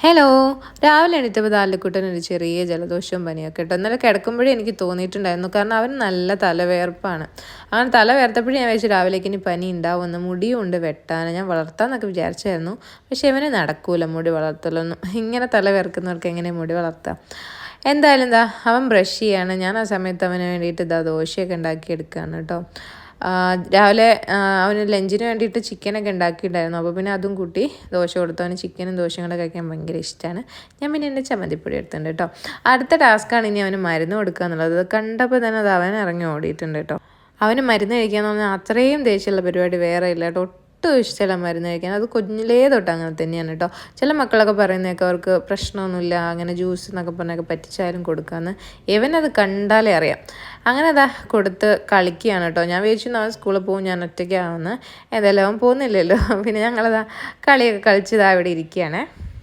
Hello. രാവിലെ എണീറ്റപ്പോൾ ദാലിക്കുട്ടനൊരു ചെറിയ ജലദോഷവും പനിയൊക്കെ കേട്ടോ. ഇന്നലെ കിടക്കുമ്പോഴേ എനിക്ക് തോന്നിയിട്ടുണ്ടായിരുന്നു. കാരണം അവൻ നല്ല തലവേർപ്പാണ്. അങ്ങനെ തല വേർത്തപ്പോഴേ ഞാൻ വിചാരിച്ചു രാവിലേക്ക് ഇനി പനി ഉണ്ടാവുമെന്ന്. മുടിയും ഉണ്ട് വെട്ടാൻ. ഞാൻ വളർത്താമെന്നൊക്കെ വിചാരിച്ചായിരുന്നു. പക്ഷെ ഇവനെ നടക്കൂല മുടി വളർത്തലൊന്നും. ഇങ്ങനെ തല വേർക്കുന്നവർക്ക് എങ്ങനെ മുടി വളർത്താം? എന്തായാലും അവൻ ബ്രഷ് ചെയ്യാണ്. ഞാൻ ആ സമയത്ത് അവന് വേണ്ടിയിട്ട് ദോശയൊക്കെ ഉണ്ടാക്കിയെടുക്കുകയാണ് കേട്ടോ. രാവിലെ അവന് ലഞ്ചിന് വേണ്ടിയിട്ട് ചിക്കനൊക്കെ ഉണ്ടാക്കിയിട്ടുണ്ടായിരുന്നു. അപ്പോൾ പിന്നെ അതും കൂട്ടി ദോശ കൊടുത്തു. അവന് ചിക്കനും ദോശയും കൂടെ കഴിക്കാൻ ഭയങ്കര ഇഷ്ടമാണ്. ഞാൻ പിന്നെ എൻ്റെ ചമ്മന്തിപ്പൊടി എടുത്തിട്ടുണ്ട് കേട്ടോ. അടുത്ത ടാസ്ക്കാണ് ഇനി അവന് മരുന്ന് കൊടുക്കുക എന്നുള്ളത്. കണ്ടപ്പോൾ തന്നെ അത് അവൻ ഇറങ്ങി ഓടിയിട്ടുണ്ട് കേട്ടോ. അവന് മരുന്ന് കഴിക്കാന്ന് പറഞ്ഞാൽ അത്രയും ദേഷ്യമുള്ള പരിപാടി വേറെ ഇല്ല കേട്ടോ. ഒട്ടും ഇഷ്ടമല്ല മരുന്ന് കഴിക്കാൻ. അത് കുഞ്ഞിലേ തൊട്ട് അങ്ങനെ തന്നെയാണ് കേട്ടോ. ചില മക്കളൊക്കെ പറയുന്നതൊക്കെ അവർക്ക് പ്രശ്നമൊന്നുമില്ല, അങ്ങനെ ജ്യൂസ് എന്നൊക്കെ പറഞ്ഞൊക്കെ പറ്റിച്ചാലും കൊടുക്കാമെന്ന്. ഇവനത് കണ്ടാലേ അറിയാം. അങ്ങനെ കൊടുത്ത് കളിക്കുകയാണ് കേട്ടോ. ഞാൻ വിചാരിച്ചു അവൻ സ്കൂളിൽ പോകും, ഞാൻ ഒറ്റയ്ക്കാവുമെന്ന്. ഏതായാലും അവൻ പോകുന്നില്ലല്ലോ. പിന്നെ ഞങ്ങളതാ കളിയൊക്കെ കളിച്ചതാ ഇവിടെ ഇരിക്കുകയാണേ.